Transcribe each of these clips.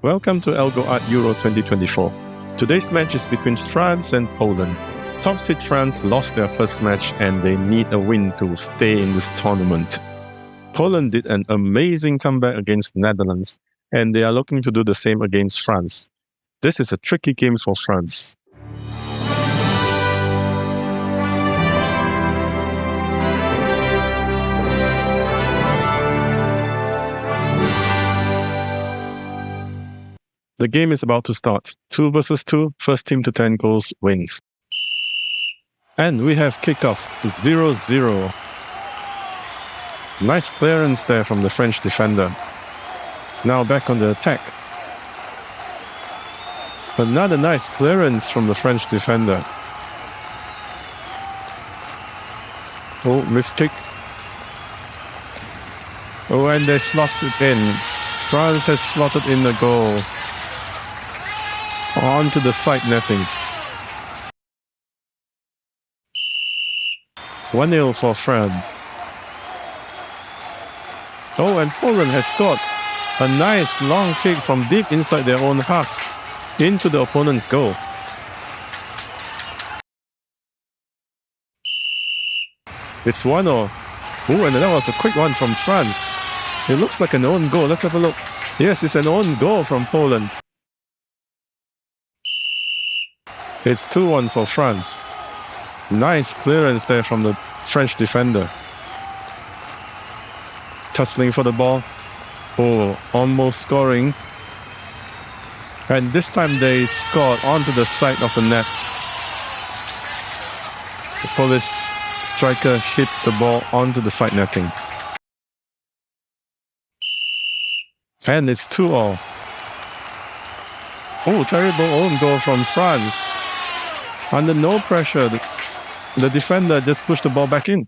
Welcome to Elgo Art Euro 2024. Today's match is between France and Poland. Top seed France lost their first match and they need a win to stay in this tournament. Poland did an amazing comeback against Netherlands and they are looking to do the same against France. This is a tricky game for France. The game is about to start. 2 versus 2, first team to 10 goals wins. And we have kickoff 0-0. Nice clearance there from the French defender. Now back on the attack. Another nice clearance from the French defender. Oh, missed kick. Oh, and they slot it in. France has slotted in the goal. Onto the side netting. 1-0 for France. Oh, and Poland has scored a nice long kick from deep inside their own half into the opponent's goal. It's 1-0. Oh, and that was a quick one from France. It looks like an own goal. Let's have a look. Yes, it's an own goal from Poland. It's 2-1 for France. Nice clearance there from the French defender. Tussling for the ball. Oh, almost scoring. And this time they scored onto the side of the net. The Polish striker hit the ball onto the side netting. And it's 2-2. Oh, terrible own goal from France. Under no pressure, the defender just pushed the ball back in.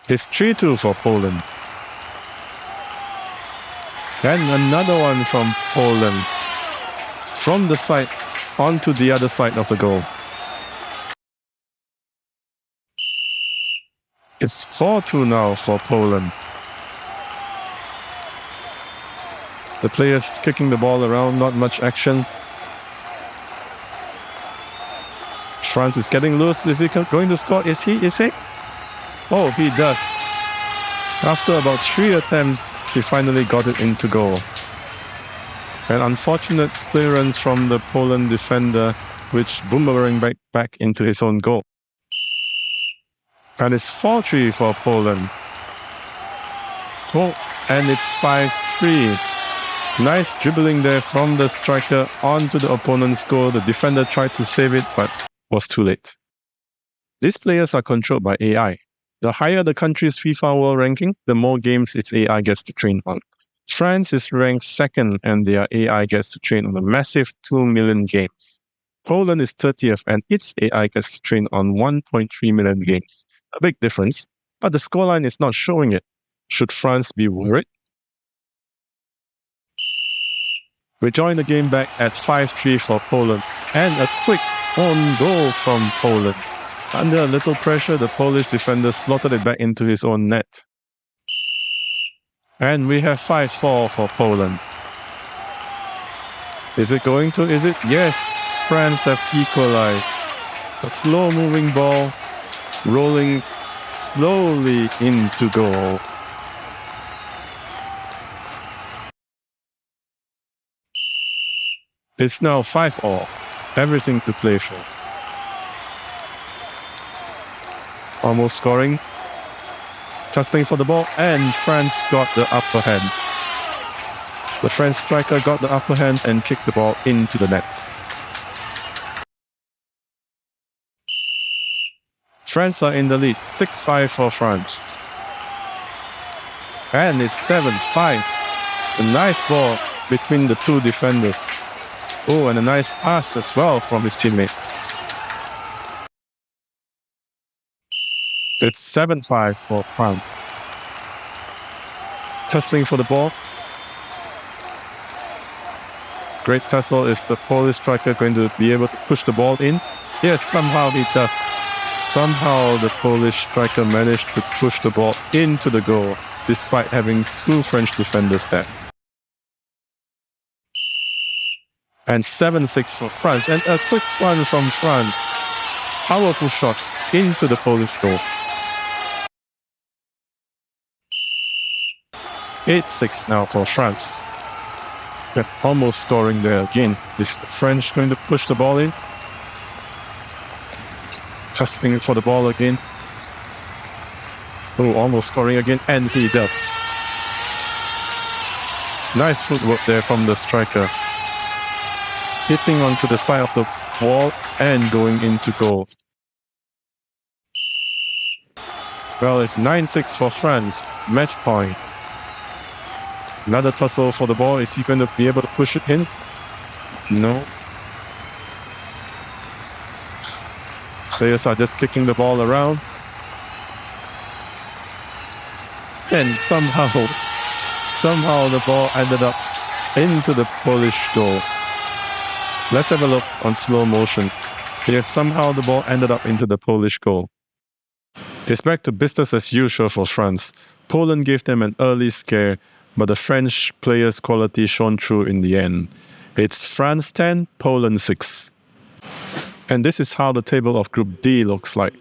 It's 3-2 for Poland. And another one from Poland. From the side onto the other side of the goal. It's 4-2 now for Poland. The players kicking the ball around, not much action. France is getting loose. Is he going to score? Is he? Oh, he does. After about 3 attempts, he finally got it into goal. An unfortunate clearance from the Poland defender, which boomeranged back into his own goal. And it's 4-3 for Poland. Oh, and it's 5-3. Nice dribbling there from the striker onto the opponent's goal. The defender tried to save it, but was too late. These players are controlled by AI. The higher the country's FIFA World Ranking, the more games its AI gets to train on. France is ranked second and their AI gets to train on a massive 2 million games. Poland is 30th and its AI gets to train on 1.3 million games. A big difference, but the scoreline is not showing it. Should France be worried? We join the game back at 5-3 for Poland and a quick own goal from Poland. Under a little pressure, the Polish defender slotted it back into his own net. And we have 5-4 for Poland. Is it going to? Is it? Yes, France have equalized. A slow-moving ball rolling slowly into goal. It's now 5-5. Everything to play for. Almost scoring. Tussling for the ball, and France got the upper hand. The French striker got the upper hand and kicked the ball into the net. France are in the lead, 6-5 for France. And it's 7-5. A nice ball between the two defenders. Oh, and a nice pass as well from his teammate. It's 7-5 for France. Tussling for the ball. Great tussle. Is the Polish striker going to be able to push the ball in? Yes, somehow he does. Somehow the Polish striker managed to push the ball into the goal, despite having two French defenders there. And 7-6 for France. And a quick one from France. Powerful shot into the Polish goal. 8-6 now for France. They're almost scoring there again. Is the French going to push the ball in? Testing for the ball again. Oh, almost scoring again, and he does. Nice footwork there from the striker. Hitting onto the side of the wall and going into goal. Well, it's 9-6 for France. Match point. Another tussle for the ball. Is he going to be able to push it in? No. Players are just kicking the ball around. And somehow the ball ended up into the Polish goal. Let's have a look on slow motion. Here, somehow the ball ended up into the Polish goal. It's back to business as usual for France. Poland gave them an early scare, but the French players' quality shone through in the end. It's France 10, Poland 6. And this is how the table of Group D looks like.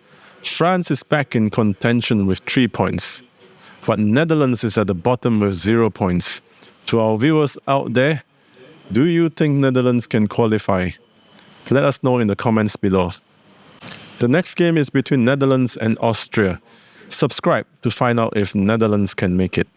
France is back in contention with 3 points, but Netherlands is at the bottom with 0 points. To our viewers out there, do you think Netherlands can qualify? Let us know in the comments below. The next game is between Netherlands and Austria. Subscribe to find out if Netherlands can make it.